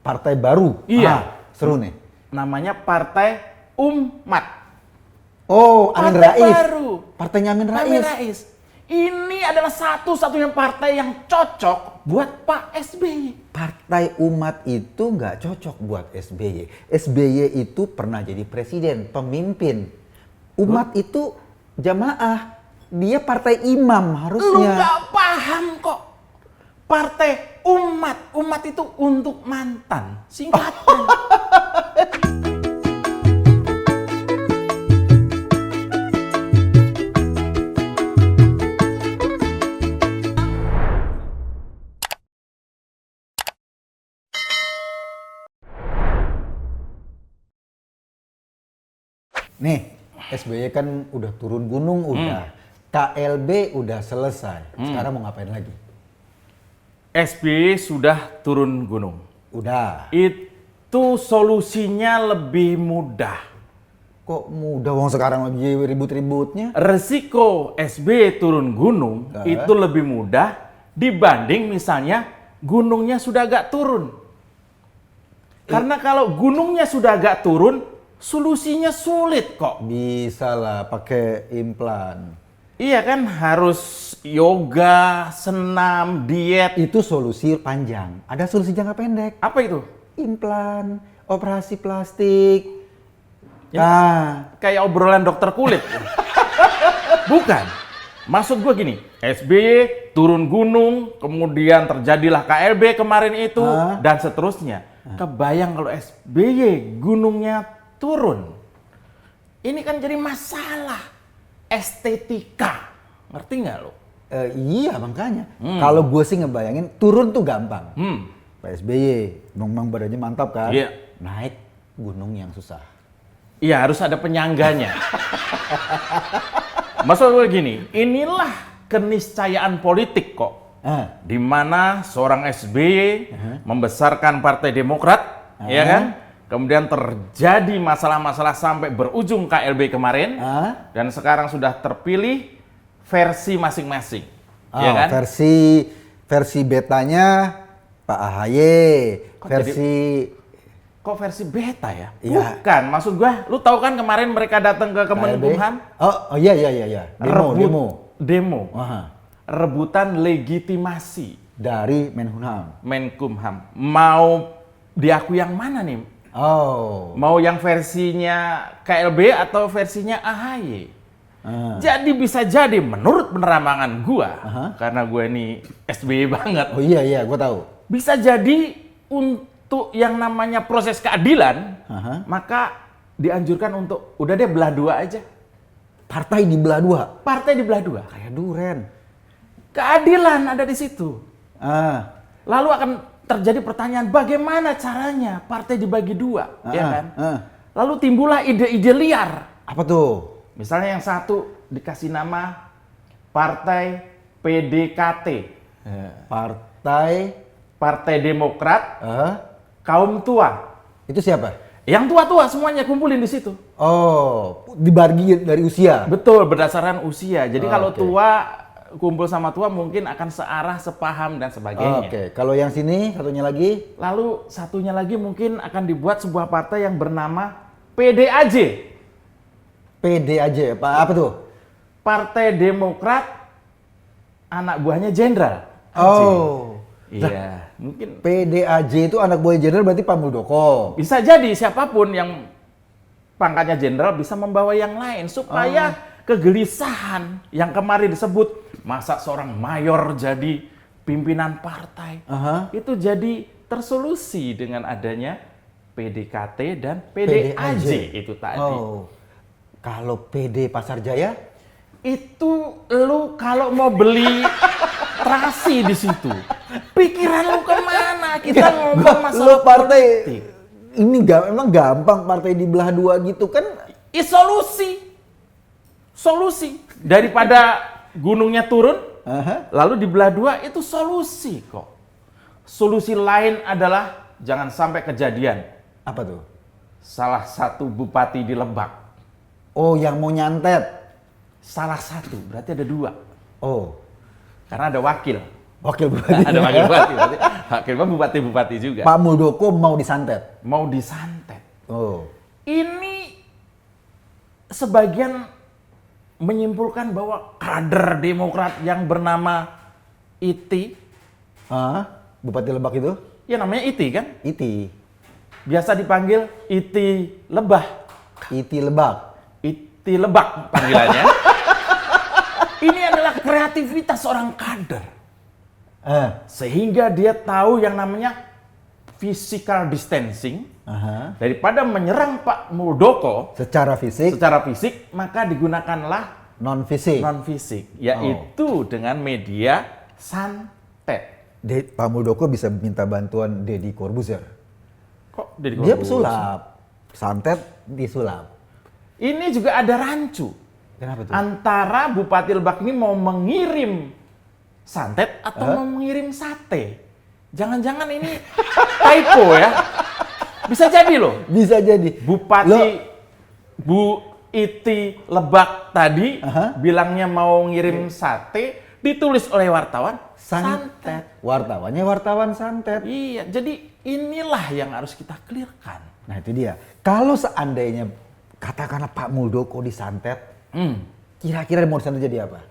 Partai baru. Iya. Seru nih. Namanya Partai Umat. Oh, Amin Partai Rais. baru. Partainya Amin Amin Rais. Rais. Ini adalah satu-satunya partai yang cocok buat Pak SBY. Partai Umat itu nggak cocok buat SBY. SBY itu pernah jadi presiden, pemimpin. Umat itu jamaah. Dia partai imam Lu harusnya. nggak paham kok. Partai Umat. Umat itu untuk mantan. Singkatan. Nih, SBY kan udah turun gunung, udah. KLB udah selesai. Sekarang mau ngapain lagi? SBY sudah turun gunung. Udah. Itu solusinya lebih mudah. Kok mudah wong sekarang lagi ribut-ributnya? Resiko SBY turun gunung itu lebih mudah dibanding misalnya gunungnya sudah agak turun. Karena kalau gunungnya sudah agak turun, solusinya sulit kok. Bisa lah pakai implan. Iya kan, harus yoga, senam, diet. Itu solusi panjang. Ada solusi jangka pendek. Apa itu? Implan, operasi plastik. Kayak obrolan dokter kulit. Bukan. Maksud gue gini, SBY turun gunung, kemudian terjadilah KLB kemarin itu, dan seterusnya. Kebayang kalau SBY gunungnya turun. Ini kan jadi masalah estetika. Ngerti nggak lo? Iya makanya. Kalau gue sih ngebayangin turun tuh gampang. Pak SBY, memang badannya mantap kan? Iya. Naik gunung yang susah. Iya, harus ada penyangganya. Maksud gue gini, inilah keniscayaan politik kok. Di mana seorang SBY membesarkan Partai Demokrat, ya kan? Kemudian terjadi masalah-masalah sampai berujung KLB kemarin, dan sekarang sudah terpilih versi masing-masing, ya kan? Versi betanya Pak AHY, Kok versi beta ya? Iya. Bukan, maksud gua, lu tahu kan kemarin mereka datang ke Kemenkumham? Oh iya. Demo. Rebutan legitimasi Dari Menkumham. Menkumham. Mau diakui yang mana nih? Oh. Mau yang versinya KLB atau versinya AHY? Jadi bisa jadi menurut peneramangan gua, karena gue ini SBY banget. Oh iya, gua tahu. Bisa jadi untuk yang namanya proses keadilan, maka dianjurkan untuk udah deh belah dua aja. Partai di belah dua. Partai di belah dua. Kayak duren. Keadilan ada di situ. Lalu akan terjadi pertanyaan bagaimana caranya partai dibagi dua, ya kan? Lalu timbullah ide-ide liar. Apa tuh? Misalnya yang satu dikasih nama Partai PDKT. Partai Demokrat Kaum Tua. Itu siapa? Yang tua-tua semuanya kumpulin di situ. Oh, dibagi dari usia. Betul, berdasarkan usia. Jadi kalau tua kumpul sama tua mungkin akan searah, sepaham dan sebagainya. Oke, kalau yang sini satunya lagi? Lalu satunya lagi mungkin akan dibuat sebuah partai yang bernama PDAJ. PDAJ, apa tuh? Partai Demokrat anak buahnya jenderal. Oh. Iya, mungkin PDAJ itu anak buah jenderal berarti Pak Muldoko. bisa jadi siapapun yang pangkatnya jenderal bisa membawa yang lain supaya kegelisahan yang kemarin disebut masa seorang mayor jadi pimpinan partai itu jadi tersolusi dengan adanya PDKT dan PDAJ itu tadi. Oh. Kalau PD Pasar Jaya itu lu kalau mau beli terasi di situ, pikiran lu kemana? Kita ngomong masalah partai politik. Ini emang gampang partai di belah dua gitu kan? Solusi daripada gunungnya turun, lalu di belah dua itu solusi kok. Solusi lain adalah jangan sampai kejadian. Apa tuh? Salah satu bupati di Lebak. Oh, yang mau nyantet. Salah satu, berarti ada dua. Oh. Karena ada wakil. Wakil bupati. Ada wakil bupati, wakil bupati juga. Pak Muldoko mau disantet. Mau disantet. Oh. Ini sebagian menyimpulkan bahwa kader Demokrat yang bernama Iti, Bupati Lebak itu? ya namanya Iti kan? Iti. Biasa dipanggil Iti Lebah. Iti Lebak. Iti Lebak panggilannya. Ini adalah kreativitas seorang kader. Sehingga dia tahu yang namanya physical distancing. Daripada menyerang Pak Muldoko Secara fisik, maka digunakanlah non fisik. yaitu dengan media santet. Pak Muldoko bisa minta bantuan Deddy Corbuzier. Kok Deddy Dia Corbuzier? pesulap. Santet disulap. Ini juga ada rancu. Kenapa tuh? Antara Bupati Lebak ini mau mengirim santet atau mau mengirim sate. Jangan-jangan ini typo ya. Bisa jadi loh. Bisa jadi. Bupati Bu Iti Lebak tadi bilangnya mau ngirim sate, ditulis oleh wartawan santet. Wartawannya wartawan santet. Iya, jadi inilah yang harus kita clearkan. Nah itu dia. Kalau seandainya katakanlah Pak Muldoko disantet, kira-kira mau disantet jadi apa?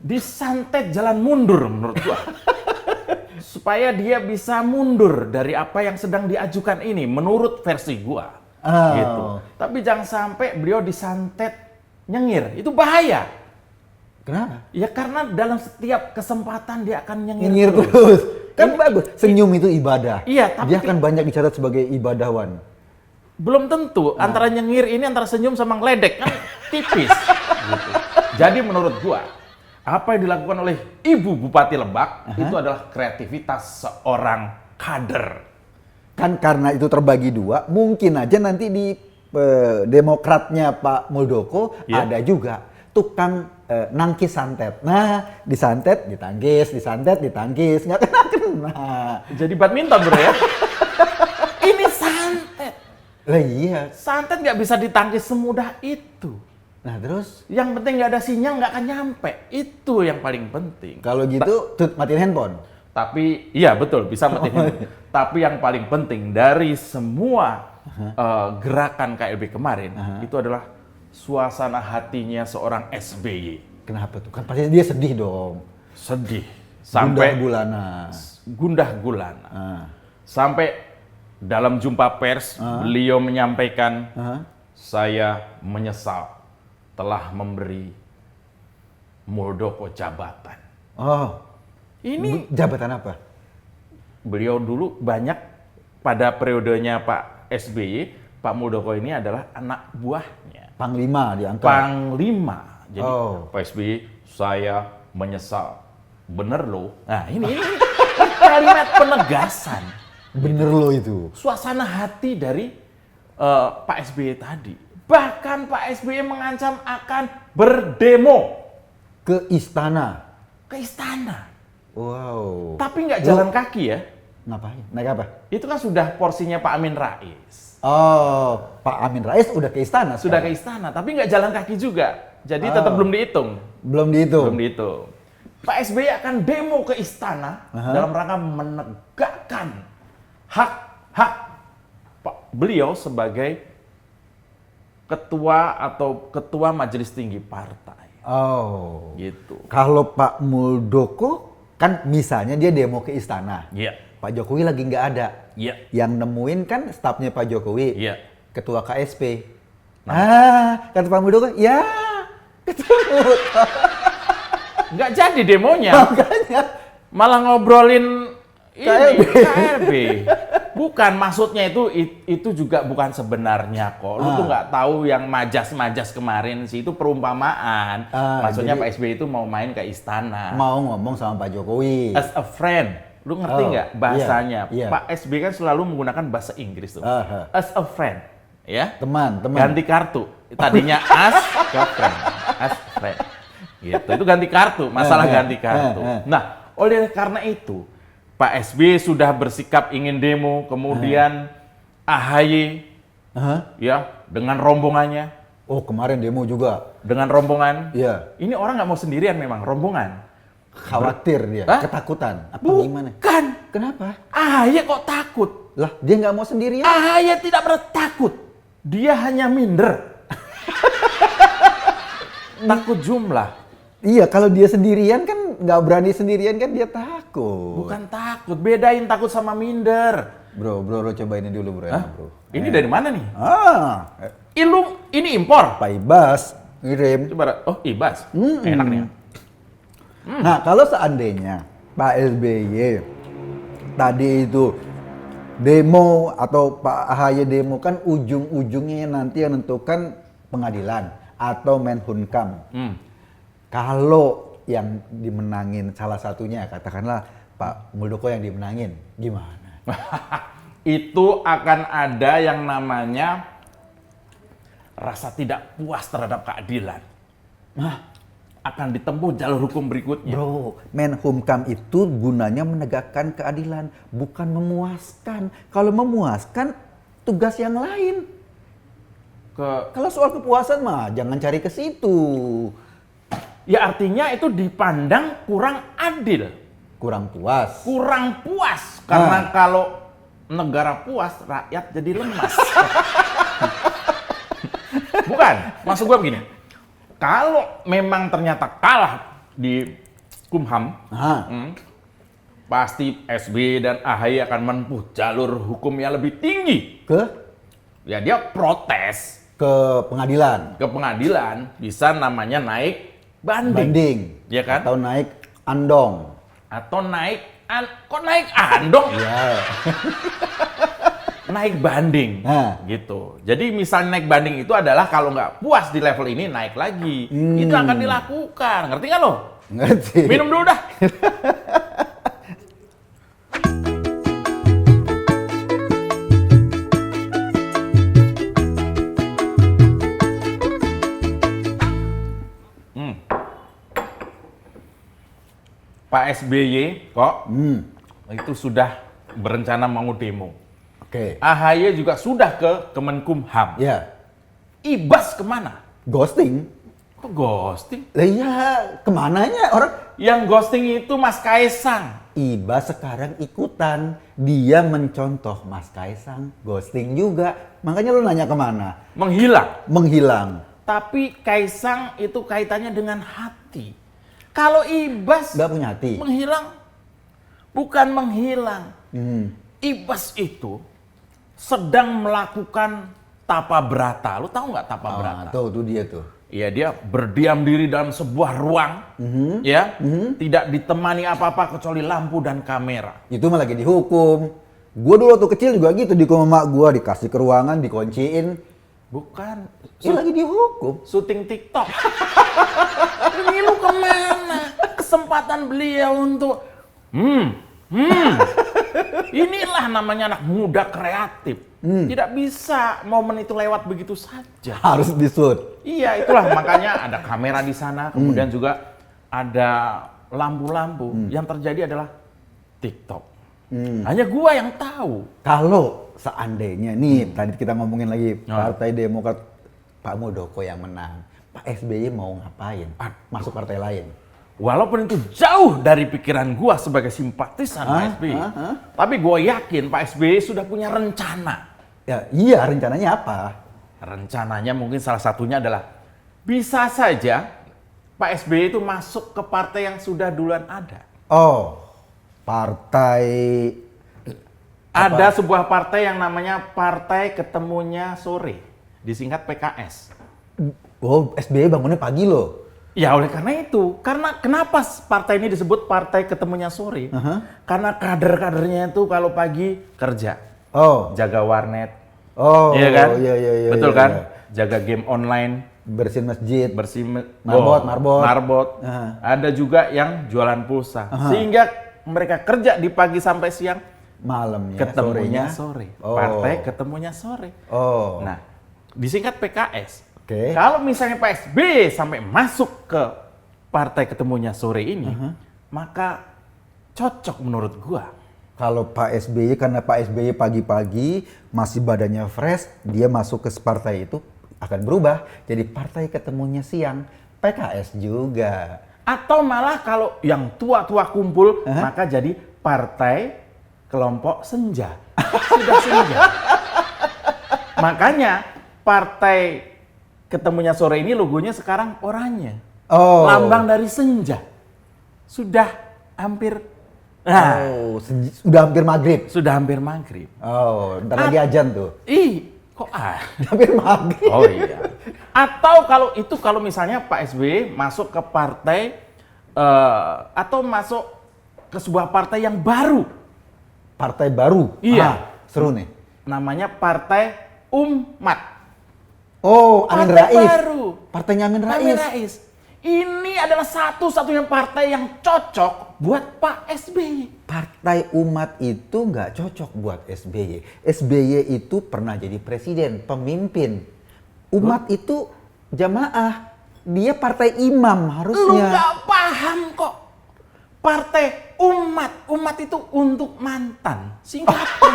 Disantet jalan mundur menurut gua. Supaya dia bisa mundur dari apa yang sedang diajukan ini menurut versi gua. Gitu. Tapi jangan sampai beliau disantet nyengir. Itu bahaya. Kenapa? Ya karena dalam setiap kesempatan dia akan nyengir Nyengir terus. Kan bagus. Senyum itu ibadah. Iya, tapi dia akan banyak dicatat sebagai ibadawan. belum tentu antara nyengir ini antara senyum sama ngeledek kan tipis. Gitu. Jadi menurut gua apa yang dilakukan oleh Ibu Bupati Lebak itu adalah kreativitas seorang kader. Kan karena itu terbagi dua, mungkin aja nanti di Demokratnya Pak Muldoko ada juga tukang nangkis santet. Nah, disantet, ditangkis, disantet, ditangkis, nggak kena. Jadi badminton bro ya. Ini santet. Lah iya. Santet nggak bisa ditangkis semudah itu. Nah terus? Yang penting nggak ada sinyal nggak akan nyampe. Itu yang paling penting. Kalau gitu, matiin handphone. Tapi iya betul bisa matiin handphone. Tapi yang paling penting dari semua gerakan KLB kemarin itu adalah suasana hatinya seorang SBY. Kenapa tuh? Kan pasti dia sedih dong. Sedih sampai gundah gulana. Sampai dalam jumpa pers beliau menyampaikan saya menyesal telah memberi Muldoko jabatan. Oh. Ini jabatan apa? Beliau dulu banyak pada periodenya Pak SBY, Pak Muldoko ini adalah anak buahnya. Panglima diangkat. Panglima. Jadi Pak SBY, saya menyesal. Bener loh. Nah ini kalimat penegasan. Bener loh itu. Suasana hati dari Pak SBY tadi. Bahkan Pak SBY mengancam akan berdemo. Ke istana. Ke istana. Wow. Tapi nggak jalan kaki ya. Ngapain? Naik apa? Itu kan sudah porsinya Pak Amin Rais. Oh, Pak Amin Rais udah ke istana. Sudah ke istana, tapi nggak jalan kaki juga. Jadi tetap belum dihitung. Belum dihitung. Belum dihitung. Pak SBY akan demo ke istana dalam rangka menegakkan hak beliau sebagai ketua Majelis Tinggi Partai. Oh. Gitu. Kalau Pak Muldoko kan misalnya dia demo ke istana. Iya. Pak Jokowi lagi nggak ada. Iya. Yang nemuin kan stafnya Pak Jokowi. Iya. Ketua KSP. Kata Pak Muldoko, ya ketemu. Nggak jadi demonya. Makanya. Malah ngobrolin KLB. KLB. Bukan, maksudnya itu juga bukan sebenarnya kok. Lu tuh nggak tahu yang majas-majas kemarin sih, itu perumpamaan. Maksudnya Pak SBY itu mau main ke istana. Mau ngomong sama Pak Jokowi. As a friend. Lu ngerti nggak bahasanya? Iya. Pak SBY kan selalu menggunakan bahasa Inggris tuh. As a friend. Ya. Teman. Ganti kartu. Tadinya as ke friend. As friend. Gitu. Itu ganti kartu. Masalah ganti kartu. Nah, oleh karena itu Pak SBY sudah bersikap ingin demo, kemudian AHY ya dengan rombongannya. Oh, kemarin demo juga. Dengan rombongan. Iya. Ini orang nggak mau sendirian memang, rombongan. Khawatir dia, Hah? ketakutan. Apa gimana? Bukan. Kenapa? AHY kok takut? Lah, dia nggak mau sendirian? AHY tidak pernah takut. Dia hanya minder. Takut jumlah. Iya, kalau dia sendirian kan nggak berani sendirian kan dia takut. Bukan takut, bedain takut sama minder. Bro, lo coba ini dulu bro. Hah? Bro. Ini dari mana nih? Ini impor. Pak Ibas ngirim. Coba, oh Ibas. Enak nih. Nah, kalau seandainya Pak SBY tadi itu demo atau Pak AHY demo kan ujung-ujungnya nanti yang menentukan pengadilan atau Menhunkam. Kalau yang dimenangin salah satunya, katakanlah Pak Muldoko yang dimenangin, gimana? Itu akan ada yang namanya rasa tidak puas terhadap keadilan. Akan ditempuh jalur hukum berikutnya. Bro, Menhunkam itu gunanya menegakkan keadilan, bukan memuaskan. Kalau memuaskan, tugas yang lain. Kalau soal kepuasan mah, jangan cari ke situ. Ya artinya itu dipandang kurang adil. Kurang puas. Kurang puas. Karena kalau negara puas, rakyat jadi lemas. Bukan, maksud gue begini. Kalau memang ternyata kalah di Kumham, pasti SBY dan AHY akan menempuh jalur hukum yang lebih tinggi. Ya dia protes. Ke pengadilan. Ke pengadilan, bisa namanya naik banding. Ya kan? Atau naik andong. Atau naik, kok naik andong? Iya. Naik banding, gitu. Jadi misalnya naik banding itu adalah kalau nggak puas di level ini naik lagi. Itu akan dilakukan, ngerti nggak lo? Ngerti. Minum dulu dah. Pak SBY kok itu sudah berencana mau demo. Oke. AHY juga sudah ke Kemenkumham. Ya. Ibas kemana? Ghosting. Kok ghosting? Lah iya, kemananya orang? Yang ghosting itu Mas Kaisang. Ibas sekarang ikutan. Dia mencontoh Mas Kaisang. Ghosting juga. Makanya lu nanya kemana? Menghilang. Menghilang. Tapi Kaisang itu kaitannya dengan hati. Kalau Ibas Gak punya hati? menghilang, bukan menghilang. Ibas itu sedang melakukan tapa brata. Lu tahu nggak tapa brata? Tuh dia tuh. Iya, dia berdiam diri dalam sebuah ruang, ya, tidak ditemani apa-apa kecuali lampu dan kamera. Itu mah lagi dihukum. Gua dulu waktu kecil juga gitu, dihukum sama mak gua, dikasih ke ruangan, dikunciin. Bukan, Ini lagi dihukum. syuting TikTok. Ini lu kemana? Kesempatan beliau untuk, inilah namanya anak muda kreatif. Tidak bisa momen itu lewat begitu saja. Harus disut. Iya, itulah makanya ada kamera di sana, kemudian juga ada lampu-lampu. Yang terjadi adalah TikTok. Hanya gua yang tahu. Kalau seandainya nih, tadi kita ngomongin lagi Partai Demokrat, Pak Muldoko yang menang. Pak SBY mau ngapain? Masuk partai lain? Walaupun itu jauh dari pikiran gua sebagai simpatisan Pak SBY. Tapi gua yakin Pak SBY sudah punya rencana. Ya, iya, rencananya apa? Rencananya mungkin salah satunya adalah bisa saja Pak SBY itu masuk ke partai yang sudah duluan ada. Oh, partai... Ada sebuah partai yang namanya Partai Ketemunya Sore, disingkat PKS. Oh, SBY bangunnya pagi loh. Ya oleh karena itu, kenapa partai ini disebut Partai Ketemunya Sore? Karena kader-kadernya itu kalau pagi kerja, jaga warnet, iya kan? Iya, betul iya, kan? iya. Jaga game online, Bersihin masjid, marbot. marbot. Ada juga yang jualan pulsa, sehingga mereka kerja di pagi sampai siang. Malamnya, Ketemunya sorenya. sore. Partai Ketemunya Sore. Nah, disingkat PKS. Kalau misalnya Pak SBY sampai masuk ke Partai Ketemunya Sore ini, maka cocok menurut gua. Kalau Pak SBY, karena Pak SBY pagi-pagi masih badannya fresh, dia masuk ke partai itu akan berubah jadi Partai Ketemunya Siang, PKS juga. Atau malah kalau yang tua-tua kumpul, maka jadi partai kelompok senja. Sudah senja. Makanya partai ketemunya sore ini logonya sekarang oranye. Oh. Lambang dari senja. Sudah hampir Sudah hampir maghrib. sudah hampir maghrib. Oh, ntar lagi ajan tuh. Kok Hampir maghrib. Oh iya. Atau kalau misalnya Pak SBY masuk ke partai atau masuk ke sebuah partai yang baru. Partai baru. Iya. Seru nih. Namanya Partai Umat. Oh, Amin Partai Rais. baru. Partainya Amin Amin Rais. Rais. Ini adalah satu-satunya partai yang cocok buat Pak SBY. Partai Umat itu nggak cocok buat SBY. SBY itu pernah jadi presiden, pemimpin. Umat itu jamaah. Dia partai imam Lu harusnya. nggak paham kok. Partai Umat. Umat itu untuk mantan. Singkatan.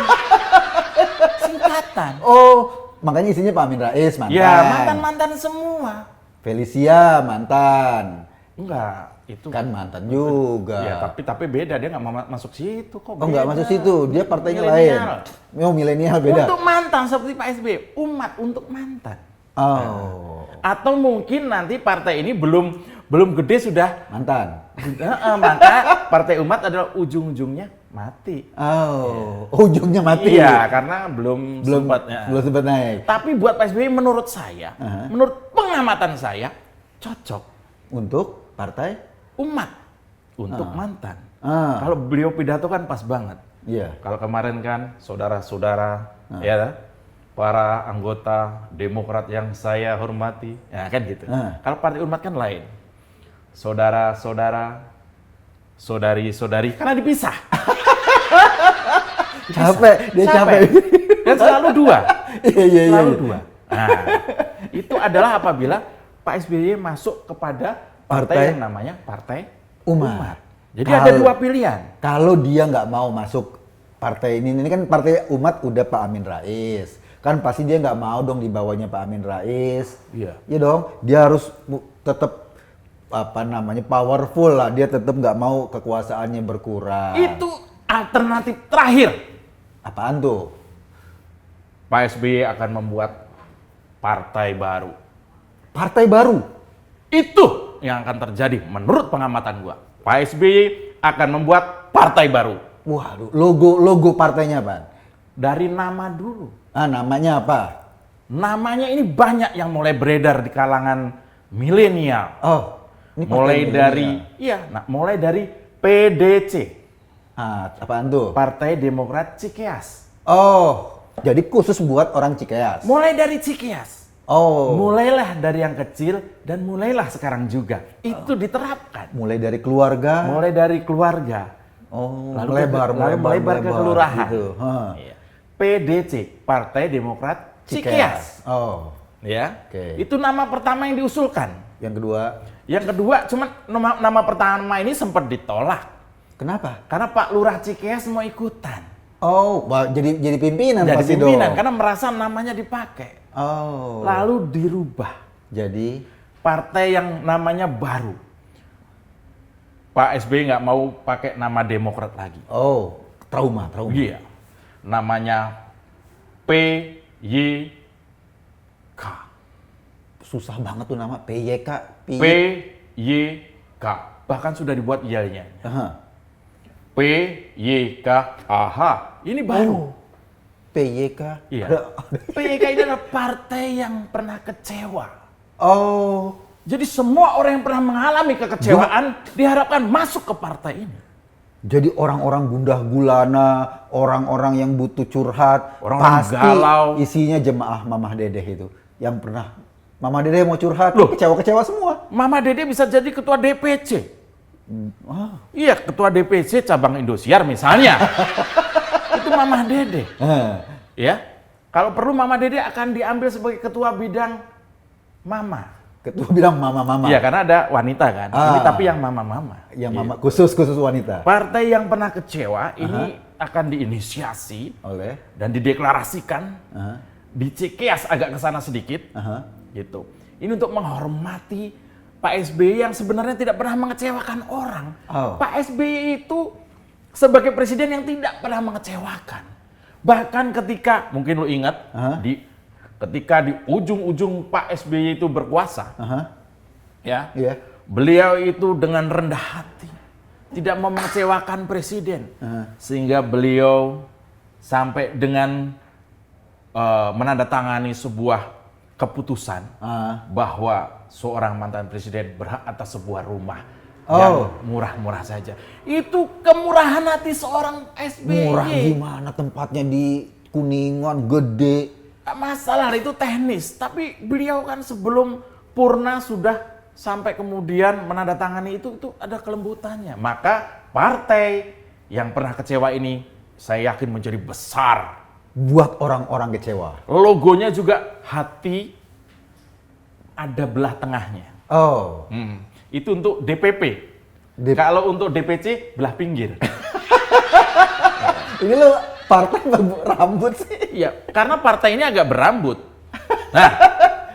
Singkatan. Oh, makanya isinya Pak Amin Rais, mantan. Ya, mantan-mantan semua. Felicia, mantan. Enggak, itu Kan mantan juga. ya, tapi beda, dia nggak mau masuk situ kok. Oh, nggak beda. masuk situ. Dia partainya Milenial. lain. Oh, milenial beda. Untuk mantan seperti Pak SBY, umat untuk mantan. Oh, Atau mungkin nanti partai ini belum gede sudah, mantan. maka partai umat adalah ujung-ujungnya mati. Oh, ujungnya mati. Iya, karena belum sempat. Ya. Belum sempat naik. Tapi buat Pak SBY menurut saya, menurut pengamatan saya, cocok Untuk partai? umat untuk mantan. Ah. Kalau beliau pidato kan pas banget. Iya. Kalau kemarin kan saudara-saudara, ya, para anggota Demokrat yang saya hormati, ya kan gitu. Kalau Partai Umat kan lain. Saudara-saudara, saudari-saudari, karena dipisah. Capek, dia capek. Dan selalu dua. Iya. Selalu dua. Nah, itu adalah apabila Pak SBY masuk kepada partai yang namanya Partai Umat. Jadi ada dua pilihan. Kalau dia nggak mau masuk partai ini kan partai Umat udah Pak Amin Rais. Kan pasti dia nggak mau dong di bawahnya Pak Amin Rais. Iya. Iya dong, dia harus tetap powerful lah. Dia tetap nggak mau kekuasaannya berkurang. Itu alternatif terakhir. Apaan tuh? Pak SBY akan membuat partai baru. Partai baru. Itu yang akan terjadi menurut pengamatan gua. Pak SBY akan membuat partai baru. Waduh, logo partainya apa? Dari nama dulu. Namanya apa? Namanya ini banyak yang mulai beredar di kalangan milenial. Oh, ini partai milenial. Mulai dari PDC. Apaan tuh? Partai Demokrat Cikeas. Oh, jadi khusus buat orang Cikeas. Mulai dari Cikeas. Oh. Mulailah dari yang kecil dan mulailah sekarang juga. Itu diterapkan. Mulai dari keluarga. Mulai dari keluarga. Oh, Lalu melebar ke kelurahan. Gitu. Iya. PDC, Partai Demokrat Cikeas. Oh, Ya. Oke. Itu nama pertama yang diusulkan. yang kedua. Yang kedua, cuma nama pertama ini sempat ditolak. Kenapa? Karena Pak Lurah Cikeas mau ikutan. Oh, jadi pimpinan Jadi pasti pimpinan dong. karena merasa namanya dipakai. Oh. Lalu dirubah. Jadi Partai yang namanya baru. Pak SBY nggak mau pakai nama Demokrat lagi. oh, trauma. Iya. Namanya PYK. Susah banget tuh nama PYK. PYK. Bahkan sudah dibuat ianya. PYK. Aha, ini baru. PYK. Iya. PYK ini adalah partai yang pernah kecewa. Oh, Jadi semua orang yang pernah mengalami kekecewaan diharapkan masuk ke partai ini. jadi orang-orang gundah gulana, orang-orang yang butuh curhat, Orang-orang pasti galau. isinya jemaah Mamah Dedeh itu. Yang pernah Mamah Dedeh mau curhat, Loh. kecewa-kecewa semua. Mama Dede bisa jadi ketua DPC. Iya, ketua DPC cabang Indosiar misalnya. Itu Mama Dede. Ya. Kalau perlu Mama Dede akan diambil sebagai ketua bidang mama. Ketua bilang mama-mama. Iya, karena ada wanita kan. Ini tapi yang mama-mama. Yang mama khusus wanita. Partai yang pernah kecewa ini akan diinisiasi Oleh. dan dideklarasikan di Cikeas agak ke sana sedikit. Gitu. Ini untuk menghormati Pak SBY yang sebenarnya tidak pernah mengecewakan orang. Oh. Pak SBY itu sebagai presiden yang tidak pernah mengecewakan. Bahkan ketika, mungkin lu ingat, ketika di ujung-ujung Pak SBY itu berkuasa, ya, beliau itu dengan rendah hati, tidak mau mengecewakan presiden, sehingga beliau sampai dengan menandatangani sebuah keputusan bahwa seorang mantan presiden berhak atas sebuah rumah yang murah-murah saja. Itu kemurahan hati seorang SBY. Murah gimana, tempatnya di Kuningan, gede. Masalah itu teknis, tapi beliau kan sebelum purna sudah sampai kemudian menandatangani itu ada kelembutannya. Maka partai yang pernah kecewa ini saya yakin menjadi besar. Buat orang-orang kecewa. Logonya juga hati, ada belah tengahnya. Itu untuk DPP. Kalau untuk DPC, belah pinggir. Ini lo partai berambut sih. Iya, karena partai ini agak berambut. Nah,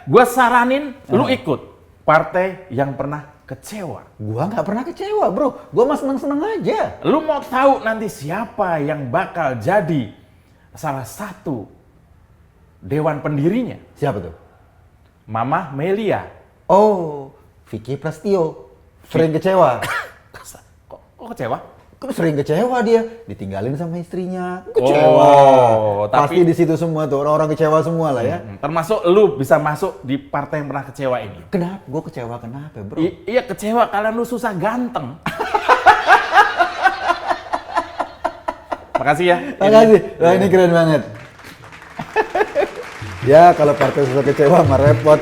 gue saranin lu ikut partai yang pernah kecewa. Gua nggak pernah kecewa, bro. Gua mah seneng-seneng aja. Lu mau tahu nanti siapa yang bakal jadi salah satu dewan pendirinya? Siapa tuh? Mama Melia. Oh, Vicky Prasetyo. Sering kecewa. Kok kecewa? Kok sering kecewa dia? Ditinggalin sama istrinya. Kecewa. Pasti di situ semua tuh, orang-orang kecewa semua lah ya. Termasuk lu bisa masuk di partai yang pernah kecewa ini. Kenapa? Gua kecewa kenapa, bro? Iya kecewa karena lu susah ganteng. Makasih ya. Makasih. Wah, ini keren banget. Ya, kalau partai susah kecewa mah repot.